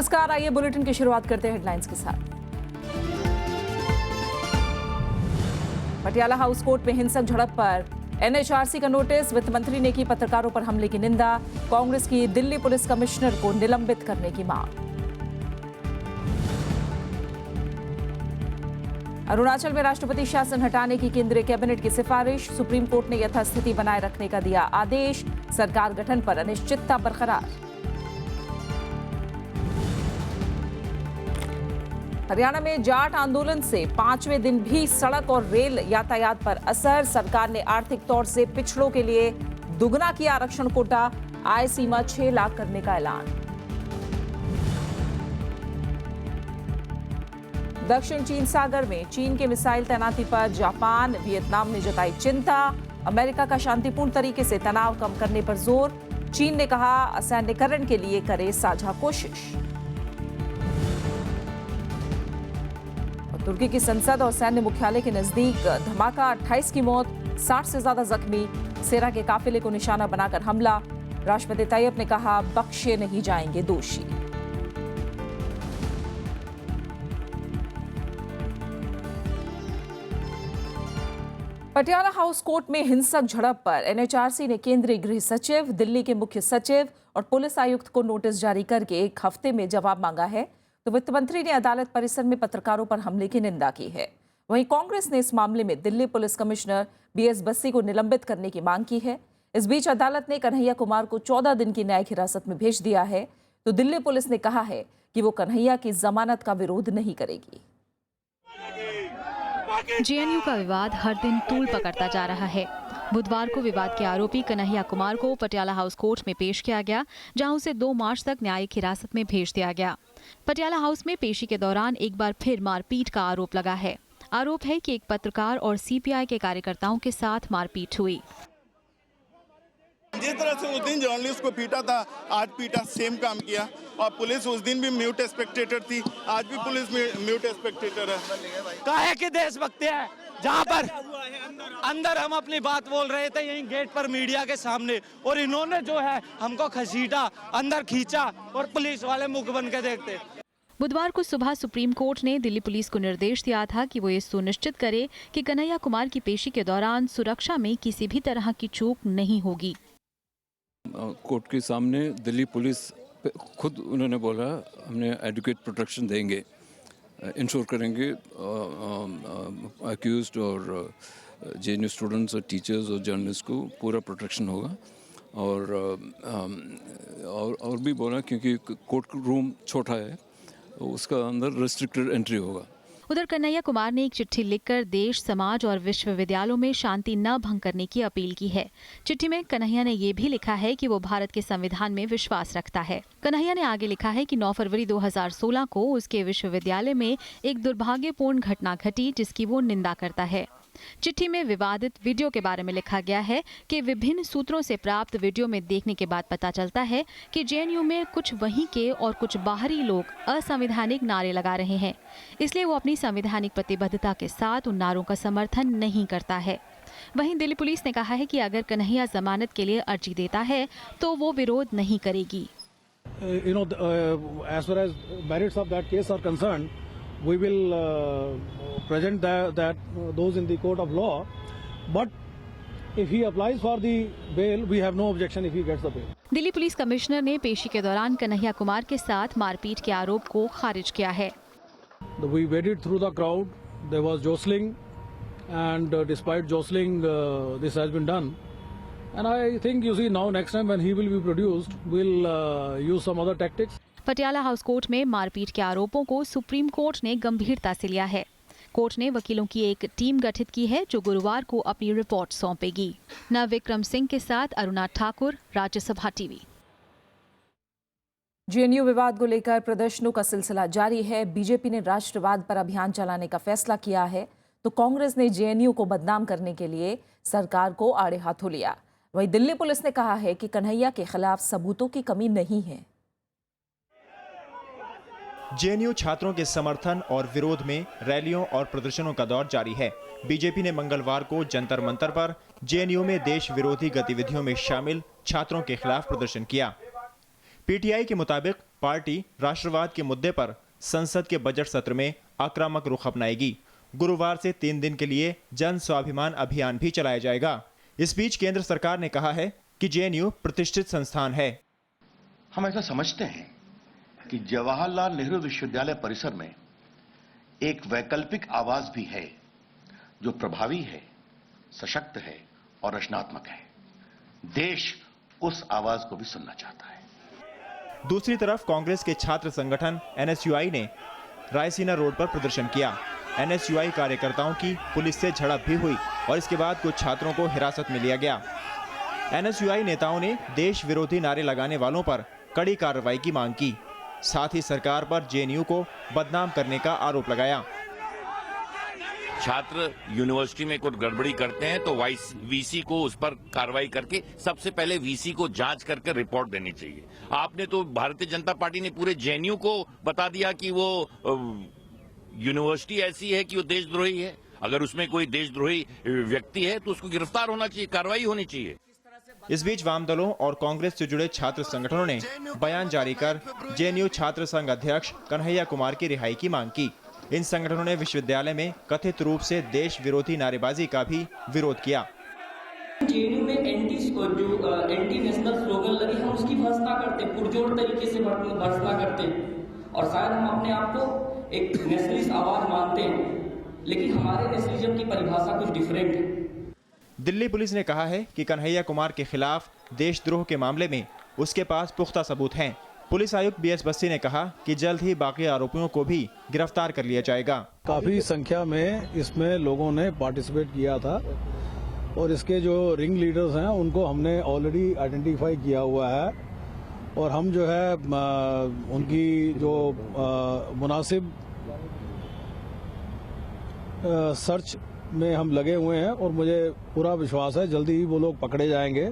नमस्कार, आइए बुलेटिन की शुरुआत करते हैं हेडलाइंस के साथ। पटियाला हाउस कोर्ट में हिंसक झड़प पर एनएचआरसी का नोटिस, वित्त मंत्री ने की पत्रकारों पर हमले की निंदा, कांग्रेस की दिल्ली पुलिस कमिश्नर को निलंबित करने की मांग। अरुणाचल में राष्ट्रपति शासन हटाने की केंद्रीय कैबिनेट की सिफारिश, सुप्रीम कोर्ट ने यथास्थिति बनाए रखने का दिया आदेश, सरकार गठन पर अनिश्चितता बरकरार। हरियाणा में जाट आंदोलन से 5वें दिन भी सड़क और रेल यातायात पर असर, सरकार ने आर्थिक तौर से पिछड़ों के लिए दुगना किया आरक्षण कोटा, आय सीमा 6 लाख करने का ऐलान। दक्षिण चीन सागर में चीन के मिसाइल तैनाती पर जापान, वियतनाम ने जताई चिंता, अमेरिका का शांतिपूर्ण तरीके से तनाव कम करने पर जोर, चीन ने कहा असैन्यकरण के लिए करे साझा कोशिश। तुर्की की संसद और सैन्य मुख्यालय के नजदीक धमाका, 28 की मौत, 60 से ज्यादा जख्मी, सेना के काफिले को निशाना बनाकर हमला, राष्ट्रपति तैयब ने कहा बख्शे नहीं जाएंगे दोषी। पटियाला हाउस कोर्ट में हिंसक झड़प पर एनएचआरसी ने केंद्रीय गृह सचिव, दिल्ली के मुख्य सचिव और पुलिस आयुक्त को नोटिस जारी करके 1 हफ्ते में जवाब मांगा है, तो वित्त मंत्री ने अदालत परिसर में पत्रकारों पर हमले की निंदा की है। वहीं कांग्रेस ने इस मामले में Delhi police commissioner B S Bassi को निलंबित करने की मांग की है। इस बीच अदालत ने कन्हैया कुमार को 14 दिन की न्यायिक हिरासत में भेज दिया है, तो दिल्ली पुलिस ने कहा है कि वो कन्हैया की जमानत का विरोध नहीं करेगी। जेएनयू का विवाद हर दिन तूल पकड़ता जा रहा है। बुधवार को विवाद के आरोपी कन्हैया कुमार को पटियाला हाउस कोर्ट में पेश किया गया, जहां उसे 2 मार्च तक न्यायिक हिरासत में भेज दिया गया। पटियाला हाउस में पेशी के दौरान एक बार फिर मारपीट का आरोप लगा है। आरोप है कि एक पत्रकार और सीपीआई के कार्यकर्ताओं के साथ मारपीट हुई। जिस तरह से उस दिन जर्नलिस्ट को पीटा था, आज पीटा, सेम काम किया। और पुलिस उस दिन भी म्यूट स्पेक्टेटर थी, आज भी पुलिस म्यूट स्पेक्टेटर है। काहे के देशभक्ति है, जहाँ पर अंदर हम अपनी बात बोल रहे थे यहीं गेट पर मीडिया के सामने, और इन्होंने जो है हमको घसीटा, अंदर खींचा और पुलिस वाले मुख बन के देखते। बुधवार को सुबह सुप्रीम कोर्ट ने दिल्ली पुलिस को निर्देश दिया था कि वो ये सुनिश्चित करे कि कन्हैया कुमार की पेशी के दौरान सुरक्षा में किसी भी तरह की चूक नहीं होगी। कोर्ट के सामने दिल्ली पुलिस खुद उन्होंने बोला हमने एडुकेट प्रोटेक्शन देंगे, इंश्योर करेंगे अक्यूज्ड और जेएनयू स्टूडेंट्स और टीचर्स और जर्नलिस्ट को पूरा प्रोटेक्शन होगा। और भी बोला क्योंकि कोर्ट रूम छोटा है, उसका अंदर रेस्ट्रिक्टेड एंट्री होगा। उधर कन्हैया कुमार ने एक चिट्ठी लिखकर देश, समाज और विश्वविद्यालयों में शांति न भंग करने की अपील की है। चिट्ठी में कन्हैया ने ये भी लिखा है कि वो भारत के संविधान में विश्वास रखता है। कन्हैया ने आगे लिखा है कि 9 फरवरी 2016 को उसके विश्वविद्यालय में एक दुर्भाग्यपूर्ण घटना घटी, जिसकी वो निंदा करता है। चिट्ठी में विवादित वीडियो के बारे में लिखा गया है कि विभिन्न सूत्रों से प्राप्त वीडियो में देखने के बाद पता चलता है कि जेएनयू में कुछ वहीं के और कुछ बाहरी लोग असंवैधानिक नारे लगा रहे हैं, इसलिए वो अपनी संवैधानिक प्रतिबद्धता के साथ उन नारों का समर्थन नहीं करता है। वहीं दिल्ली पुलिस ने कहा है कि अगर कन्हैया जमानत के लिए अर्जी देता है तो वो विरोध नहीं करेगी। As far as merits of that case are concerned, we will present that those in the court of law, but if he applies for the bail, we have no objection if he gets the bail. Delhi police commissioner ने पेशी के दौरान कन्हैया कुमार के साथ मारपीट के आरोप को खारिज किया है। We waded through the crowd, there was jostling, and despite jostling, this has been done. And I think you see now next time when he will be produced, we'll use some other tactics. Patiala house court में मारपीट के आरोपों को supreme court ने गंभीरता से लिया है। कोर्ट ने वकीलों की एक टीम गठित की है जो गुरुवार को अपनी रिपोर्ट सौंपेगी। नवविक्रम सिंह के साथ अरुणा ठाकुर, राज्यसभा टीवी। जेएनयू विवाद को लेकर प्रदर्शनों का सिलसिला जारी है। बीजेपी ने राष्ट्रवाद पर अभियान चलाने का फैसला किया है, तो कांग्रेस ने जेएनयू को बदनाम करने के लिए सरकार को आड़े हाथों लिया। वहीं दिल्ली पुलिस ने कहा है कि कन्हैया के खिलाफ सबूतों की कमी नहीं है। जेएनयू छात्रों के समर्थन और विरोध में रैलियों और प्रदर्शनों का दौर जारी है। बीजेपी ने मंगलवार को जंतर मंतर पर जेएनयू में देश विरोधी गतिविधियों में शामिल छात्रों के खिलाफ प्रदर्शन किया। पीटीआई के मुताबिक पार्टी राष्ट्रवाद के मुद्दे पर संसद के बजट सत्र में आक्रामक रुख अपनाएगी। गुरुवार से 3 दिन के लिए जन स्वाभिमान अभियान भी चलाया जाएगा। इस बीच केंद्र सरकार ने कहा है कि जेएनयू प्रतिष्ठित संस्थान है। हम ऐसा समझते हैं कि जवाहरलाल नेहरू विश्वविद्यालय परिसर में एक वैकल्पिक आवाज भी है जो प्रभावी है, सशक्त है और रचनात्मक है। देश उस आवाज को भी सुनना चाहता है। दूसरी तरफ कांग्रेस के छात्र संगठन एनएसयूआई ने रायसीना रोड पर प्रदर्शन किया। एनएसयूआई कार्यकर्ताओं की पुलिस से झड़प भी हुई और इसके बाद कुछ छात्रों को हिरासत में लिया गया। एनएसयूआई नेताओं ने देश विरोधी नारे लगाने वालों पर कड़ी कार्रवाई की मांग की। साथ ही सरकार पर जेएनयू को बदनाम करने का आरोप लगाया। छात्र यूनिवर्सिटी में कुछ गड़बड़ी करते हैं तो वीसी को उस पर कार्रवाई करके सबसे पहले वीसी को जांच करके रिपोर्ट देनी चाहिए। आपने तो भारतीय जनता पार्टी ने पूरे जेएनयू को बता दिया कि वो यूनिवर्सिटी ऐसी है कि वो देशद्रोही है। अगर उसमें कोई देशद्रोही व्यक्ति है तो उसको गिरफ्तार होना चाहिए, कार्रवाई होनी चाहिए। इस बीच वाम दलों और कांग्रेस से जुड़े छात्र संगठनों ने बयान जारी कर जेएनयू छात्र संघ अध्यक्ष कन्हैया कुमार की रिहाई की मांग की। इन संगठनों ने विश्वविद्यालय में कथित रूप से देश विरोधी नारेबाजी का भी विरोध किया। जेएनयू में एंटी नेशनल स्लोगन लगे, हम उसकी भर्त्सना करते, पुरजोर तरीके से भर्त्सना करते और शायद हम अपने आप को एक नेशनलिस्ट आवाज मानते हैं, लेकिन हमारे नेशनलिज्म की परिभाषा कुछ डिफरेंट है। दिल्ली पुलिस ने कहा है कि कन्हैया कुमार के खिलाफ देशद्रोह के मामले में उसके पास पुख्ता सबूत हैं। पुलिस आयुक्त बीएस बस्सी ने कहा कि जल्द ही बाकी आरोपियों को भी गिरफ्तार कर लिया जाएगा। काफी संख्या में इसमें लोगों ने पार्टिसिपेट किया था और इसके जो रिंग लीडर्स हैं उनको हमने ऑलरेडी आइडेंटिफाई किया हुआ है और हम जो है उनकी जो मुनासिब सर्च में हम लगे हुए हैं और मुझे पूरा विश्वास है जल्दी ही वो लोग पकड़े जाएंगे।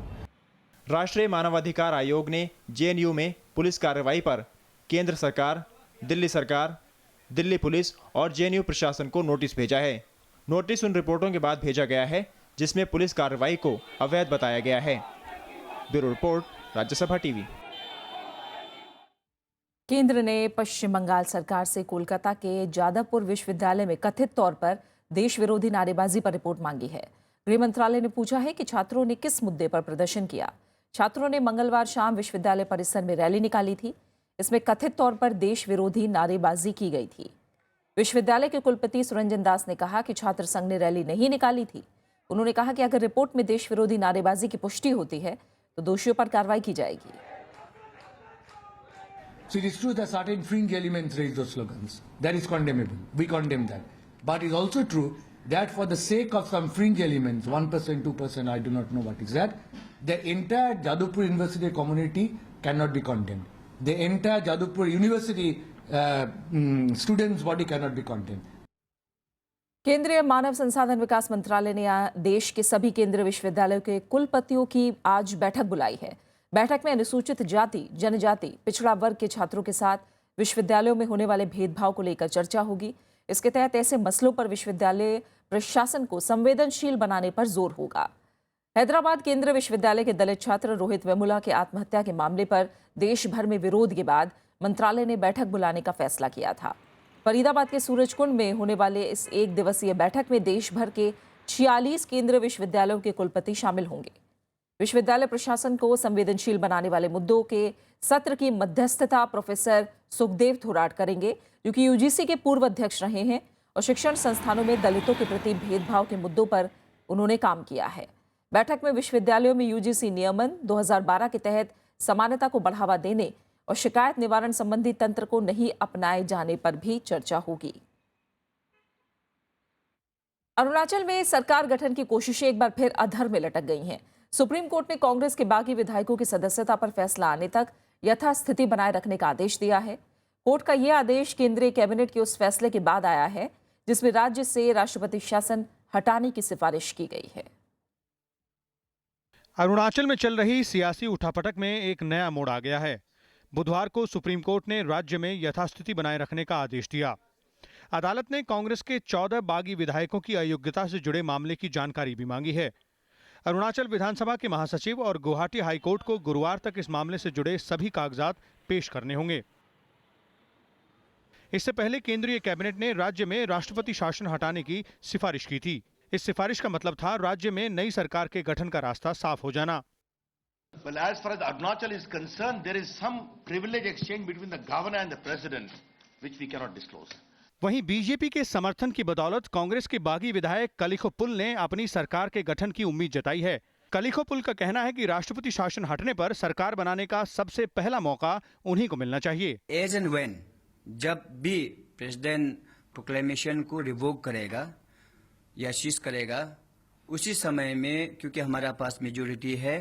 राष्ट्रीय मानवाधिकार आयोग ने जेएनयू में पुलिस कार्रवाई पर केंद्र सरकार, दिल्ली पुलिस और जेएनयू प्रशासन को नोटिस भेजा है। नोटिस उन रिपोर्टों के बाद भेजा गया है जिसमें पुलिस कार्रवाई को अवैध बताया गया है। Bureau report, Rajya Sabha TV. केंद्र ने पश्चिम बंगाल सरकार से कोलकाता के जादवपुर विश्वविद्यालय में कथित तौर पर देश विरोधी नारेबाजी पर रिपोर्ट मांगी है। गृह मंत्रालय ने पूछा है कि छात्रों ने किस मुद्दे पर प्रदर्शन किया। छात्रों ने मंगलवार शाम विश्वविद्यालय परिसर में रैली निकाली थी। इसमें कथित तौर पर देश विरोधी नारेबाजी की गई थी। विश्वविद्यालय के कुलपति सुरंजन दास ने कहा कि छात्र संघ ने रैली नहीं निकाली थी। उन्होंने कहा कि अगर रिपोर्ट में देश विरोधी नारेबाजी की पुष्टि होती है तो दोषियों पर कार्रवाई की जाएगी। So it is true that certain fringe elements raise those slogans. That is condemnable. We condemn that. But it is also true that for the sake of some fringe elements, 1%, 2%, I do not know what is that, the entire Jadavpur University community cannot be condemned. The entire Jadavpur University students' body cannot be condemned. केंद्रीय मानव संसाधन विकास मंत्रालय ने देश के सभी केंद्रीय विश्वविद्यालयों के कुलपतियों की आज बैठक बुलाई है। बैठक में अनुसूचित जाति, जनजाति, पिछड़ा वर्ग के छात्रों के साथ विश्वविद्यालयों में होने वाले भेदभाव को लेकर चर्चा होगी। इसके तहत ऐसे मसलों पर विश्वविद्यालय प्रशासन को संवेदनशील बनाने पर जोर होगा। हैदराबाद केंद्रीय विश्वविद्यालय के दलित छात्र रोहित वेमुला के आत्महत्या के मामले पर देश भर में विरोध के बाद मंत्रालय ने बैठक बुलाने का फैसला किया था। फरीदाबाद के सूरजकुंड में होने वाले इस 1 दिवसीय बैठक में देश भर के 46 केंद्रीय विश्वविद्यालयों के कुलपति शामिल होंगे। विश्वविद्यालय प्रशासन को संवेदनशील बनाने वाले मुद्दों के सत्र की मध्यस्थता प्रोफेसर सुखदेव थोराट करेंगे, जो कि यूजीसी के पूर्व अध्यक्ष रहे हैं और शिक्षण संस्थानों में दलितों के प्रति भेदभाव के मुद्दों पर उन्होंने काम किया है। बैठक में विश्वविद्यालयों में यूजीसी नियमन 2012 के तहत समानता को बढ़ावा देने और शिकायत निवारण संबंधी तंत्र को नहीं अपनाए जाने पर भी चर्चा होगी। अरुणाचल में सरकार गठन की कोशिशें एक बार फिर अधर में लटक गई हैं। सुप्रीम कोर्ट ने कांग्रेस के बागी विधायकों की सदस्यता पर फैसला आने तक यथास्थिति बनाए रखने का आदेश दिया है। कोर्ट का यह आदेश केंद्रीय कैबिनेट के उस फैसले के बाद आया है जिसमें राज्य से राष्ट्रपति शासन हटाने की सिफारिश की गई है। अरुणाचल में चल रही सियासी उठापटक में एक नया मोड़ आ गया है। बुधवार को सुप्रीम कोर्ट ने राज्य में यथास्थिति बनाए रखने का आदेश दिया। अदालत ने कांग्रेस के 14 बागी विधायकों की अयोग्यता से जुड़े मामले की जानकारी भी मांगी है। अरुणाचल विधानसभा के महासचिव और गुवाहाटी हाईकोर्ट को गुरुवार तक इस मामले से जुड़े सभी कागजात पेश करने होंगे। इससे पहले केंद्रीय कैबिनेट ने राज्य में राष्ट्रपति शासन हटाने की सिफारिश की थी। इस सिफारिश का मतलब था राज्य में नई सरकार के गठन का रास्ता साफ हो जाना। Well, as far as Arunachal is concerned, there is some privilege exchange between the governor and the president, which we cannot disclose. वहीं बीजेपी के समर्थन की बदौलत कांग्रेस के बागी विधायक कलिखो पुल ने अपनी सरकार के गठन की उम्मीद जताई है। कलिखो पुल का कहना है कि राष्ट्रपति शासन हटने पर सरकार बनाने का सबसे पहला मौका उन्हीं को मिलना चाहिए। एज एंड व्हेन जब भी प्रेसिडेंट प्रोक्लेमेशन को रिवोक करेगा या शीश करेगा, उसी समय में क्योंकि हमारा पास मेजोरिटी है,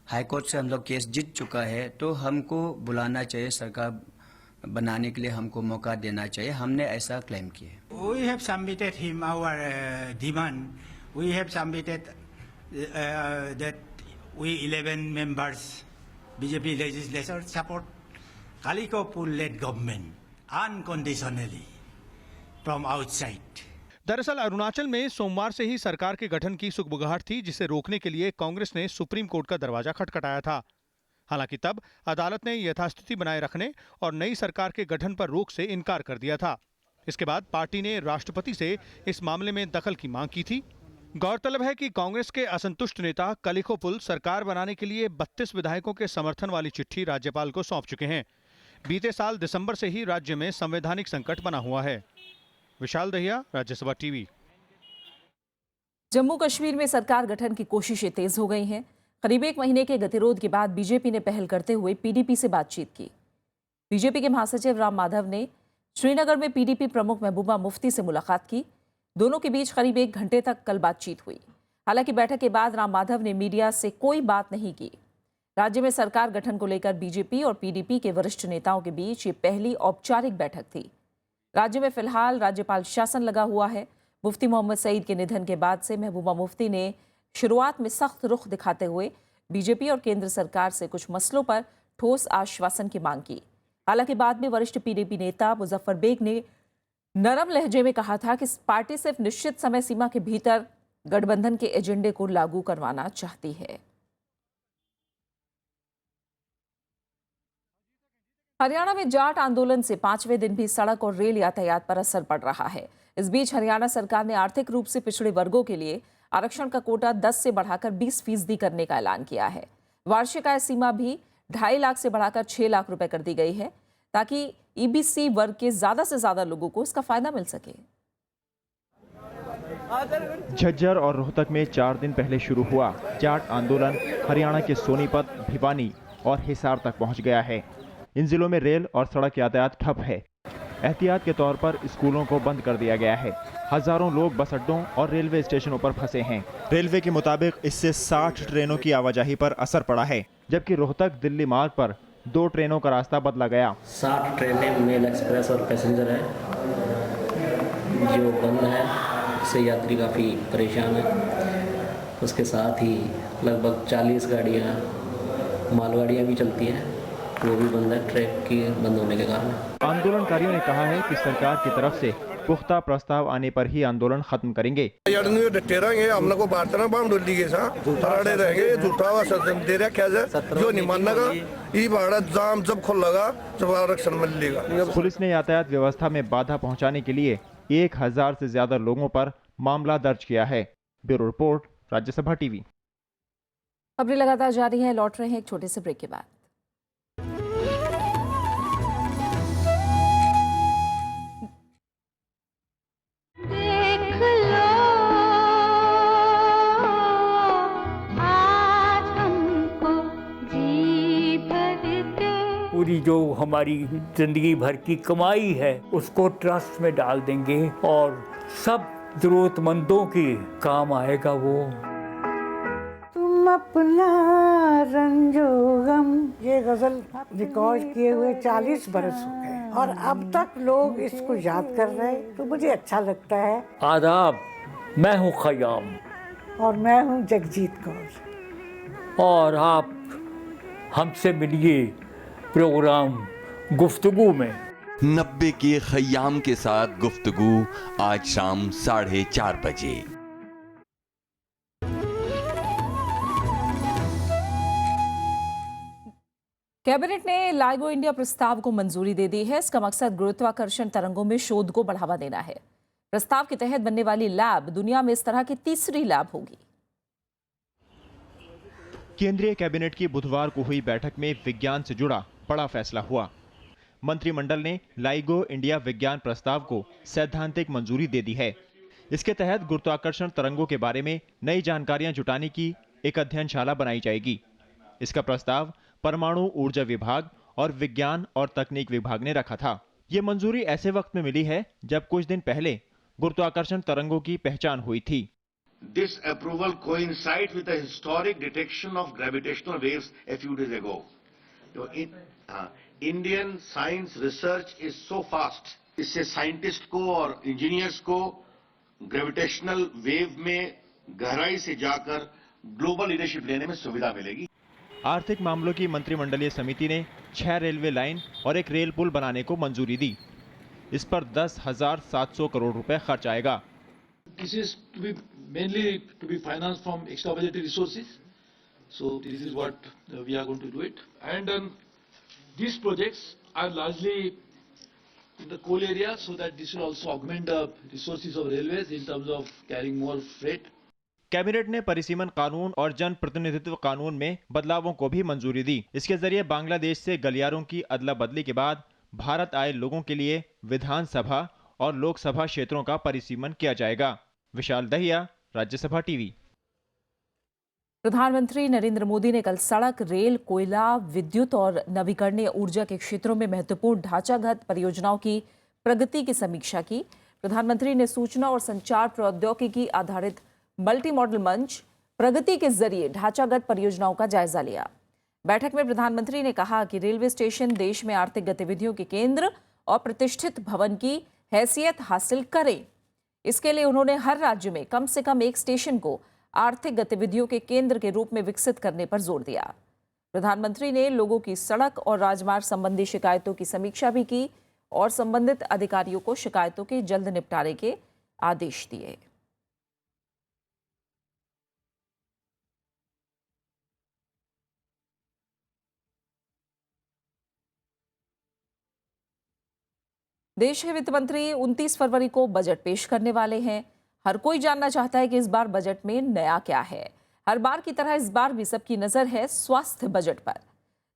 हाईकोर्ट से हम लोग केस जीत चुका है, तो हमको बुलाना चाहिए, सरकार बनाने के लिए हमको मौका देना चाहिए। हमने ऐसा क्लेम किया। We have submitted him our demand. We have submitted that we 11 members BJP legislature support Kaliko Pull-led government unconditionally from outside. दरअसल अरुणाचल में सोमवार से ही सरकार के गठन की सुगबुगाहट थी, जिसे रोकने के लिए कांग्रेस ने सुप्रीम कोर्ट का दरवाजा खटखटाया था। हालांकि तब अदालत ने यथास्थिति बनाए रखने और नई सरकार के गठन पर रोक से इनकार कर दिया था। इसके बाद पार्टी ने राष्ट्रपति से इस मामले में दखल की मांग की थी। गौरतलब है कि कांग्रेस के असंतुष्ट नेता कलिखो पुल सरकार बनाने के लिए 32 विधायकों के समर्थन वाली चिट्ठी राज्यपाल को सौंप चुके हैं। बीते साल दिसंबर से ही राज्य में संवैधानिक संकट बना हुआ है। विशाल दहिया, राज्यसभा टीवी। जम्मू कश्मीर में सरकार गठन की कोशिशें तेज हो गई हैं। करीब 1 महीने के गतिरोध के बाद बीजेपी ने पहल करते हुए पीडीपी से बातचीत की। बीजेपी के महासचिव राम माधव ने श्रीनगर में पीडीपी प्रमुख महबूबा मुफ्ती से मुलाकात की। दोनों के बीच करीब 1 घंटे तक कल बातचीत हुई। हालांकि बैठक के बाद राम माधव ने मीडिया से कोई बात नहीं की। राज्य में सरकार गठन को लेकर बीजेपी और पीडीपी के वरिष्ठ नेताओं के बीच ये पहली औपचारिक बैठक थी। राज्य में फिलहाल राज्यपाल शासन लगा हुआ है। मुफ्ती मोहम्मद सईद के निधन के बाद से महबूबा मुफ्ती ने शुरुआत में सख्त रुख दिखाते हुए बीजेपी और केंद्र सरकार से कुछ मसलों पर ठोस आश्वासन की मांग की। हालांकि बाद में वरिष्ठ पीडीपी नेता मुजफ्फर बेग ने नरम लहजे में कहा था कि पार्टी सिर्फ निश्चित समय सीमा के भीतर गठबंधन के एजेंडे को लागू करवाना चाहती है। हरियाणा में जाट आंदोलन से 5वें दिन भी सड़क और रेल यातायात पर असर पड़ रहा है। इस बीच हरियाणा सरकार ने आर्थिक रूप से पिछड़े वर्गों के लिए आरक्षण का कोटा 10 से बढ़ाकर 20% करने का ऐलान किया है। वार्षिक आय सीमा भी 2.5 लाख से बढ़ाकर 6 लाख रुपए कर दी गई है, ताकि ईबीसी वर्ग के ज्यादा से ज्यादा लोगों को इसका फायदा मिल सके। झज्जर और रोहतक में 4 दिन पहले शुरू हुआ जाट आंदोलन हरियाणा के सोनीपत, भिवानी और हिसार तक पहुंच गया है। इन जिलों में रेल और सड़क यातायात ठप है। एहतियात के तौर पर स्कूलों को बंद कर दिया गया है। हजारों लोग बस अड्डों और रेलवे स्टेशनों पर फंसे हैं। रेलवे के मुताबिक इससे 60 ट्रेनों की आवाजाही पर असर पड़ा है, जबकि रोहतक दिल्ली मार्ग पर 2 ट्रेनों का रास्ता बदला गया। 60 ट्रेनें मेल एक्सप्रेस और पैसेंजर है जो बंद है, इससे यात्री काफ़ी परेशान है। उसके साथ ही लगभग 40 गाड़ियाँ मालगाड़ियाँ भी चलती हैं, वो भी बंद है ट्रैक के बंद होने के कारण। आंदोलनकारियों ने कहा है कि सरकार की तरफ से पुख्ता प्रस्ताव आने पर ही आंदोलन खत्म करेंगे। पुलिस ने यातायात व्यवस्था में बाधा पहुंचाने के लिए 1000 से ज्यादा लोगों पर मामला दर्ज किया है। Bureau report, Rajya Sabha TV. खबरें लगातार जारी है, लौट रहे हैं एक छोटे से ब्रेक के बाद। पूरी जो हमारी जिंदगी भर की कमाई है उसको ट्रस्ट में डाल देंगे और सब जरूरतमंदों के काम आएगा वो। तुम अपना रंजोगम, ये गजल रिकॉर्ड किए हुए 40 बरस हो गए और अब तक लोग इसको याद कर रहे हैं, तो मुझे अच्छा लगता है। आदाब, मैं हूँ खयाम और मैं हूँ जगजीत कौर और आप हमसे मिलिए प्रोग्राम गुफ्तगू में। 90 के खयाम के साथ गुफ्तगू आज शाम 4:30 बजे। कैबिनेट ने लाइगो इंडिया प्रस्ताव को मंजूरी दे दी है। इसका मकसद गुरुत्वाकर्षण तरंगों में शोध को बढ़ावा देना है। प्रस्ताव के तहत बनने वाली लैब दुनिया में इस तरह की तीसरी लैब होगी। केंद्रीय कैबिनेट की बुधवार को हुई बैठक में विज्ञान से जुड़ा बड़ा फैसला हुआ। मंत्रिमंडल ने लाइगो इंडिया विज्ञान प्रस्ताव को सैद्धांतिक मंजूरी दे दी है। इसके तहत गुरुत्वाकर्षण तरंगों के बारे में नई जानकारियां जुटाने की एक अध्ययनशाला बनाई जाएगी। इसका प्रस्ताव परमाणु ऊर्जा विभाग और विज्ञान और तकनीक विभाग ने रखा था। ये मंजूरी ऐसे वक्त में मिली है जब कुछ दिन पहले गुरुत्वाकर्षण तरंगों की पहचान हुई थी। This approval coincides with the historic detection of gravitational waves a few days ago. Indian science research is so fast. इससे साइंटिस्ट को और इंजीनियर्स को ग्रेविटेशनल वेव में गहराई से जाकर ग्लोबल लीडरशिप लेने में सुविधा मिलेगी। आर्थिक मामलों की मंत्रिमंडलीय समिति ने 6 रेलवे लाइन और एक रेल पुल बनाने को मंजूरी दी। इस पर 10,700 करोड़ रुपए खर्च आएगा। This is mainly to be financed from extra budgetary resources. So this is what we are going to do it. And these projects are largely in the coal area, so that this will also augment the resources of railways in terms of carrying more freight. Cabinet ने परिसीमन कानून और जन प्रतिनिधित्व कानून में बदलावों को भी मंजूरी दी। इसके जरिए बांग्लादेश से गलियारों की अदला बदली के बाद भारत आए लोगों के लिए विधानसभा और लोकसभा क्षेत्रों का परिसीमन किया जाएगा। विशाल दहिया, राज्यसभा टीवी। प्रधानमंत्री नरेंद्र मोदी ने कल सड़क, रेल, कोयला, विद्युत और नवीकरणीय ऊर्जा के क्षेत्रों में महत्वपूर्ण ढांचागत परियोजनाओं की प्रगति की समीक्षा की। प्रधानमंत्री ने सूचना और संचार प्रौद्योगिकी आधारित मल्टी मॉडल मंच प्रगति के जरिए ढांचागत परियोजनाओं का जायजा लिया। बैठक में प्रधानमंत्री ने कहा कि रेलवे स्टेशन देश में आर्थिक गतिविधियों के केंद्र और प्रतिष्ठित भवन की हैसियत हासिल करें। इसके लिए उन्होंने हर राज्य में कम से कम एक स्टेशन को आर्थिक गतिविधियों के केंद्र के रूप में विकसित करने पर जोर दिया। प्रधानमंत्री ने लोगों की सड़क और राजमार्ग संबंधी शिकायतों की समीक्षा भी की और संबंधित अधिकारियों को शिकायतों के जल्द निपटारे के आदेश दिए। देश के वित्त मंत्री 29 फरवरी को बजट पेश करने वाले हैं। हर कोई जानना चाहता है कि इस बार बजट में नया क्या है। हर बार की तरह इस बार भी सबकी नजर है स्वास्थ्य बजट पर।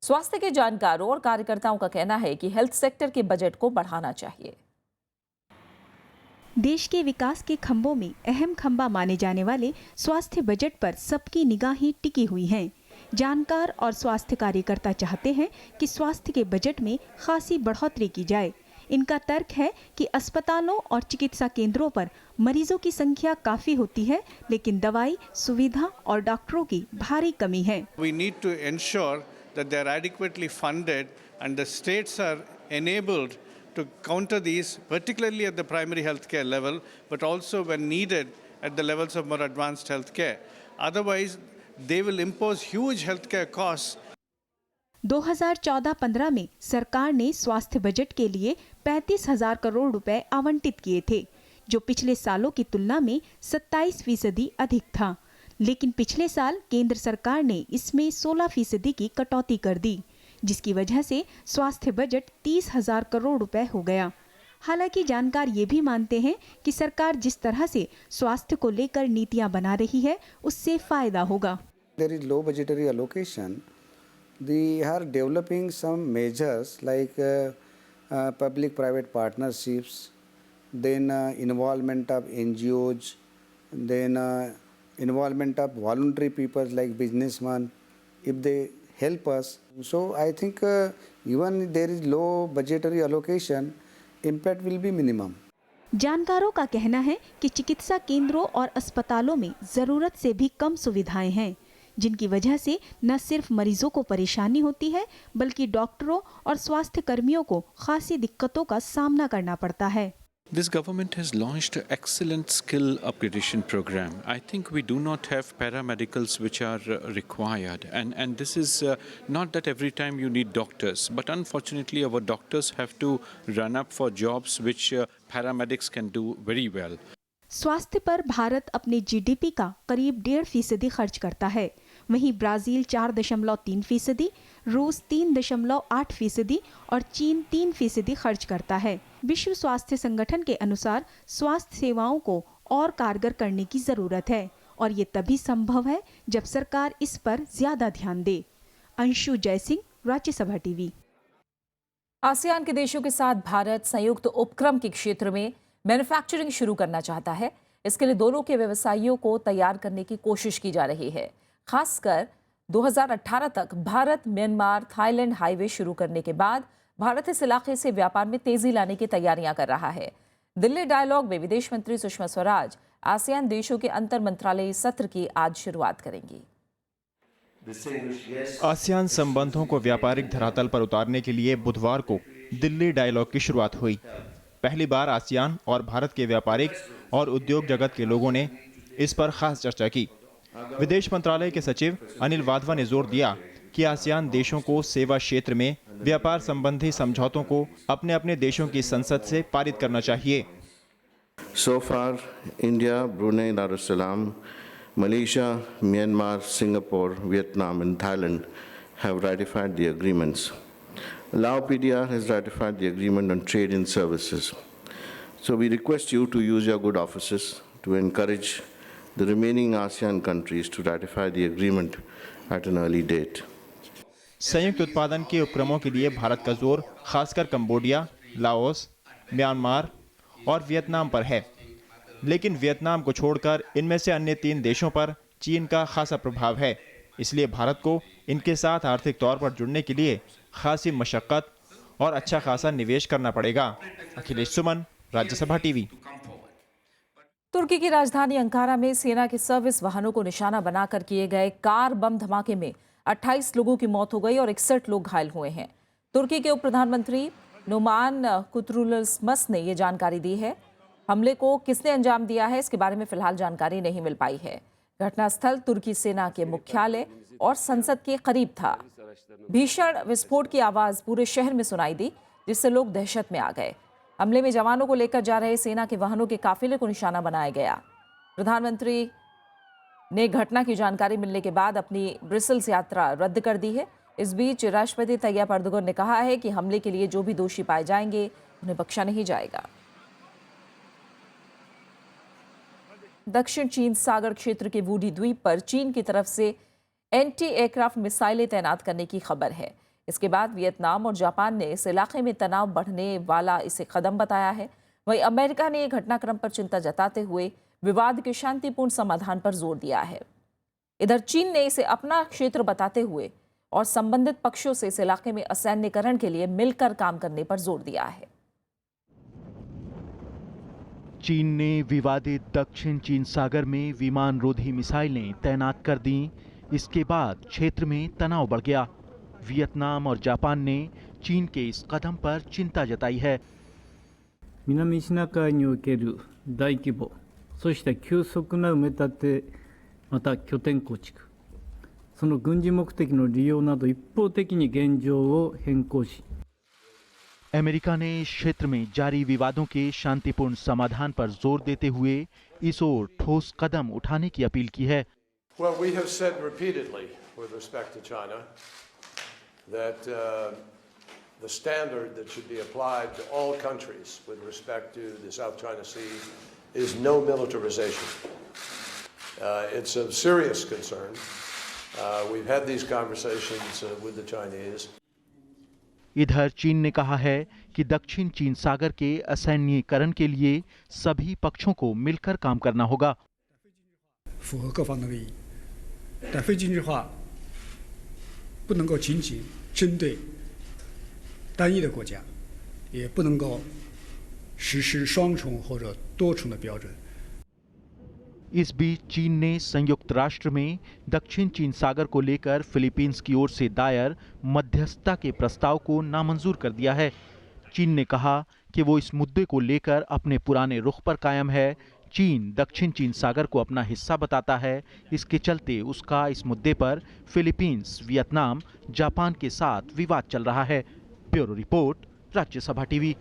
स्वास्थ्य के जानकारों और कार्यकर्ताओं का कहना है कि हेल्थ सेक्टर के बजट को बढ़ाना चाहिए। देश के विकास के खंभों में अहम खंभा माने जाने वाले स्वास्थ्य बजट पर सबकी निगाहें टिकी हुई हैं। जानकार और स्वास्थ्य कार्यकर्ता चाहते हैं कि स्वास्थ्य के बजट में खासी बढ़ोतरी की जाए। इनका तर्क है कि अस्पतालों और चिकित्सा केंद्रों पर मरीजों की संख्या काफी होती है, लेकिन दवाई, सुविधा और डॉक्टरों की भारी कमी है। We need to ensure that they are adequately funded and the states are enabled to counter these, particularly at the primary healthcare level, but also when needed at the levels of more advanced healthcare. Otherwise, they will impose huge healthcare costs. 2014-15 में सरकार ने स्वास्थ्य budget के लिए 35,000 करोड़ रुपए आवंटित किए थे, जो पिछले सालों की तुलना में 27% अधिक था। लेकिन पिछले साल केंद्र सरकार ने इसमें 16% की कटौती कर दी, जिसकी वजह से स्वास्थ्य बजट 30,000 करोड़ रुपए हो गया। हालांकि जानकार ये भी मानते हैं कि सरकार जिस तरह से स्वास्थ्य को लेकर नीतियां बना रही है, उससे फायदा होगा। There is low budgetary allocation. They are developing some measures like public-private partnerships, then involvement of NGOs, then involvement of voluntary people like businessmen, if they help us. So I think even there is low budgetary allocation, impact will be minimum. जानकारों का कहना है कि चिकित्सा केंद्रों और अस्पतालों में जरूरत से भी कम सुविधाएं हैं, जिनकी वजह से न सिर्फ मरीजों को परेशानी होती है, बल्कि डॉक्टरों और स्वास्थ्य कर्मियों को खासी दिक्कतों का सामना करना पड़ता है। This government has launched an excellent skill upgradation program. I think we do not have paramedicals which are required, and this is not that every time you need doctors, but unfortunately our doctors have to run up for jobs which paramedics can do very well. स्वास्थ्य पर भारत अपने GDP का करीब 1.5% खर्च करता है। वहीं Brazil 4.3%, रूस 3.8% और चीन 3% खर्च करता है। विश्व स्वास्थ्य संगठन के अनुसार स्वास्थ्य सेवाओं को और कारगर करने की जरूरत है और ये तभी संभव है जब सरकार इस पर ज्यादा ध्यान दे। अंशु जयसिंह, राज्यसभा टीवी। आसियान के देशों के साथ भारत संयुक्त उपक्रम के क्षेत्र में मैन्युफैक्चरिंग शुरू करना चाहता है। इसके लिए दोनों के व्यवसायियों को तैयार करने की कोशिश की जा रही है। खासकर 2018 तक भारत म्यांमार थाईलैंड हाईवे शुरू करने के बाद भारत इस इलाके से व्यापार में तेजी लाने की तैयारियां कर रहा है। दिल्ली डायलॉग में विदेश मंत्री सुषमा स्वराज आसियान देशों के अंतर मंत्रालयी सत्र की आज शुरुआत करेंगी। आसियान संबंधों को व्यापारिक धरातल पर उतारने के लिए बुधवार को दिल्ली डायलॉग की शुरुआत हुई। पहली बार आसियान और भारत के व्यापारिक और उद्योग जगत के लोगों ने इस पर खास चर्चा की। विदेश मंत्रालय के सचिव अनिल वाधवा ने जोर दिया कि आसियान देशों को सेवा क्षेत्र में व्यापार संबंधी समझौतों को अपने अपने देशों की संसद से पारित करना चाहिए। So far, India, Brunei Darussalam, Malaysia, Myanmar, Singapore, Vietnam and Thailand have ratified the agreements. Lao PDR has ratified the agreement on trade and services. So we request you to use your good offices to encourage the remaining ASEAN countries to ratify the agreement at an early date. संयुक्त उत्पादन के उपक्रमों के लिए भारत का जोर खासकर Cambodia, Laos, Myanmar और वियतनाम पर है, लेकिन वियतनाम को छोड़कर इनमें से अन्य 3 देशों पर चीन का खासा प्रभाव है। इसलिए भारत को इनके साथ आर्थिक तौर पर जुड़ने के लिए खासी मशक्कत और अच्छा खासा निवेश करना पड़ेगा। अखिलेश सुमन, राज्यसभा टीवी। तुर्की की राजधानी अंकारा में सेना के सर्विस वाहनों को निशाना बनाकर किए गए कार बम धमाके में 28 लोगों की मौत हो गई और 61 लोग घायल हुए हैं। तुर्की के उप प्रधानमंत्री नुमान कुतुलुसमस ने ये जानकारी दी है। हमले को किसने अंजाम दिया है, इसके बारे में फिलहाल जानकारी नहीं मिल पाई है। घटनास्थल तुर्की सेना के मुख्यालय और संसद के करीब था। भीषण विस्फोट की आवाज पूरे शहर में सुनाई दी, जिससे लोग दहशत में आ गए। हमले में जवानों को लेकर जा रहे सेना के वाहनों के काफिले को निशाना बनाया गया। प्रधानमंत्री ने घटना की जानकारी मिलने के बाद अपनी ब्रसेल्स यात्रा रद्द कर दी है। इस बीच राष्ट्रपति तैयब एर्दोगन ने कहा है कि हमले के लिए जो भी दोषी पाए जाएंगे उन्हें बख्शा नहीं जाएगा। दक्षिण चीन सागर क्षेत्र के वूडी द्वीप पर चीन की तरफ से एंटी एयरक्राफ्ट मिसाइलें तैनात करने की खबर है। इसके बाद वियतनाम और जापान ने इस इलाके में तनाव बढ़ने वाला इसे कदम बताया है। वहीं अमेरिका ने घटनाक्रम पर चिंता जताते हुए विवाद के शांतिपूर्ण समाधान पर जोर दिया है। इधर चीन ने इसे अपना क्षेत्र बताते हुए और संबंधित पक्षों से इस इलाके में असैन्यकरण के लिए मिलकर काम करने पर जोर दिया है। चीन ने विवादित दक्षिण चीन सागर में विमान रोधी मिसाइलें तैनात कर दी। इसके बाद क्षेत्र में तनाव बढ़ गया। वियतनाम और जापान ने चीन के इस कदम पर चिंता जताई है। 南シナ海における大規模、そして急速な埋め立て、また拠点構築、その軍事目的の利用など一方的に現状を変更し、 अमेरिका ने इस क्षेत्र में जारी विवादों के शांतिपूर्ण समाधान पर जोर देते हुए इस ओर ठोस कदम उठाने की अपील की है। Well, we have said repeatedly with respect to China that the standard that should be applied to all countries with respect to the South China Sea is no militarization. It's a serious concern. We've had these conversations with the Chinese. इधर चीन ने कहा है कि दक्षिण चीन सागर के असैन्यीकरण के लिए सभी पक्षों को मिलकर काम करना होगा। 符合各方的利益，但非军事化不能够仅仅针对单一的国家，也不能够实施双重或者多重的标准。 इस बीच चीन ने संयुक्त राष्ट्र में दक्षिण चीन सागर को लेकर फिलीपींस की ओर से दायर मध्यस्थता के प्रस्ताव को नामंजूर कर दिया है। चीन ने कहा कि वो इस मुद्दे को लेकर अपने पुराने रुख पर कायम है। चीन दक्षिण चीन सागर को अपना हिस्सा बताता है। इसके चलते उसका इस मुद्दे पर फिलीपींस, वियतनाम, जापान के साथ विवाद चल रहा है। Bureau report, Rajya Sabha TV.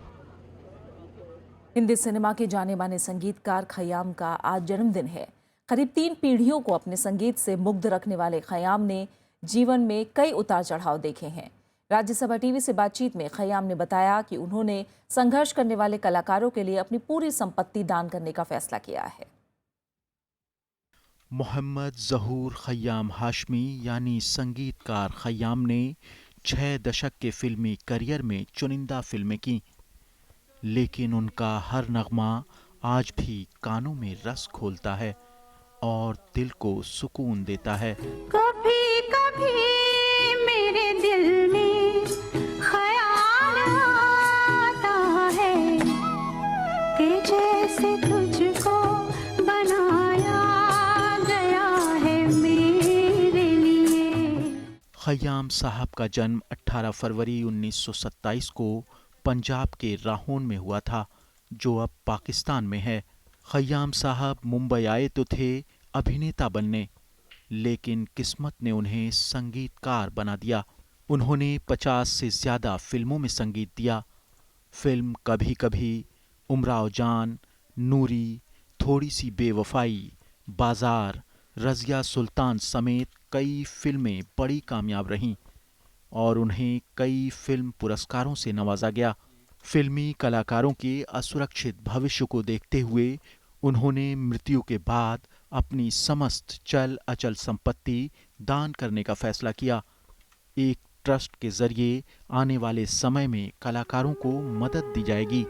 Hindi cinema के जाने माने संगीतकार खयाम का आज जन्मदिन है। करीब 3 पीढ़ियों को अपने संगीत से मुग्ध रखने वाले खयाम ने जीवन में कई उतार चढ़ाव देखे हैं। राज्यसभा टीवी से बातचीत में खयाम ने बताया कि उन्होंने संघर्ष करने वाले कलाकारों के लिए अपनी पूरी संपत्ति दान करने का फैसला किया है। मोहम्मद ज़हूर खयाम हाशमी यानी संगीतकार खयाम ने 6 दशक के फिल्मी करियर में चुनिंदा फिल्में की, लेकिन उनका हर नगमा आज भी कानों में रस घोलता है और दिल को सुकून देता है। कभी कभी मेरे दिल में ख्याल आता है कि जैसे तुझको बनाया गया है मेरे लिए। खयाम साहब का जन्म 18 फरवरी 1927 को पंजाब के राहोन में हुआ था, जो अब पाकिस्तान में है। खयाम साहब मुंबई आए तो थे अभिनेता बनने, लेकिन किस्मत ने उन्हें संगीतकार बना दिया। उन्होंने 50 से ज़्यादा फिल्मों में संगीत दिया। फिल्म कभी कभी, उमराव जान, नूरी, थोड़ी सी बेवफाई, बाजार, रज़िया सुल्तान समेत कई फिल्में बड़ी कामयाब रहीं और उन्हें कई फिल्म पुरस्कारों से नवाजा गया। फिल्मी कलाकारों के असुरक्षित भविष्य को देखते हुए उन्होंने मृत्यु के बाद अपनी समस्त चल अचल संपत्ति दान करने का फैसला किया। एक ट्रस्ट के जरिए आने वाले समय में कलाकारों को मदद दी जाएगी।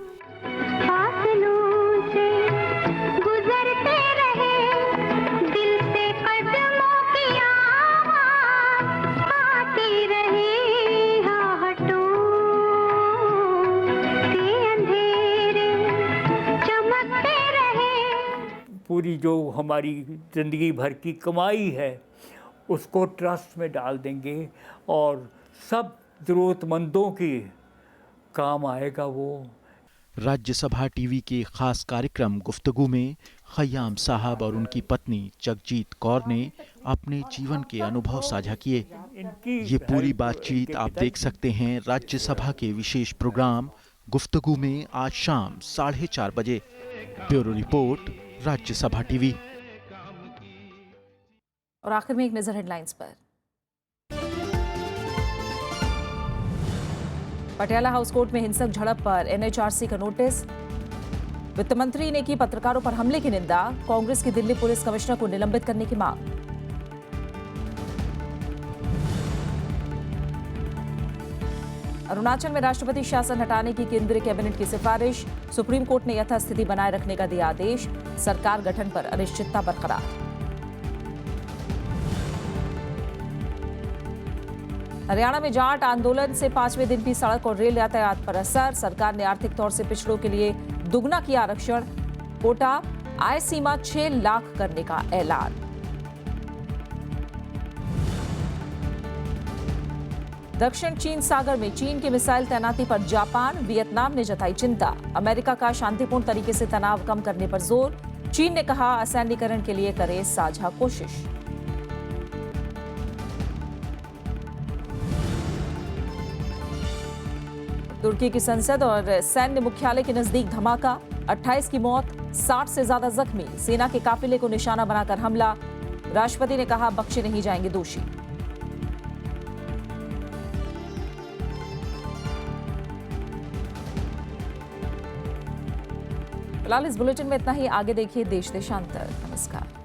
पूरी जो हमारी ज़िंदगी भर की कमाई है उसको ट्रस्ट में डाल देंगे और सब ज़रूरतमंदों की काम आएगा वो। राज्यसभा टीवी के खास कार्यक्रम गुफ्तगू में खयाम साहब और उनकी पत्नी जगजीत कौर ने अपने जीवन के अनुभव साझा किए। ये पूरी बातचीत आप देख सकते हैं राज्यसभा के विशेष प्रोग्राम गुफ्तगू में आज शाम 4:30 बजे। Bureau report, Rajya Sabha TV. और आखिर में एक नजर हेडलाइंस पर। पटियाला हाउस कोर्ट में हिंसक झड़प पर एनएचआरसी का नोटिस। वित्त मंत्री ने की पत्रकारों पर हमले की निंदा। कांग्रेस की दिल्ली पुलिस कमिश्नर को निलंबित करने की मांग। अरुणाचल में राष्ट्रपति शासन हटाने की केंद्रीय कैबिनेट की सिफारिश। सुप्रीम कोर्ट ने यथास्थिति बनाए रखने का दिया आदेश। सरकार गठन पर अनिश्चितता बरकरार। हरियाणा में जाट आंदोलन से 5वें दिन भी सड़क और रेल यातायात पर असर। सरकार ने आर्थिक तौर से पिछड़ों के लिए दुगना किया आरक्षण। कोटा आय सीमा 6 लाख करने का ऐलान। दक्षिण चीन सागर में चीन की मिसाइल तैनाती पर जापान, वियतनाम ने जताई चिंता। अमेरिका का शांतिपूर्ण तरीके से तनाव कम करने पर जोर। चीन ने कहा असैन्यीकरण के लिए करे साझा कोशिश। तुर्की की संसद और सैन्य मुख्यालय के नजदीक धमाका। 28 की मौत, 60 से ज्यादा जख्मी। सेना के काफिले को निशाना बनाकर हमला। राष्ट्रपति ने कहा बख्शे नहीं जाएंगे दोषी। फिलहाल इस बुलेटिन में इतना ही। आगे देखिए देश देशांतर। नमस्कार।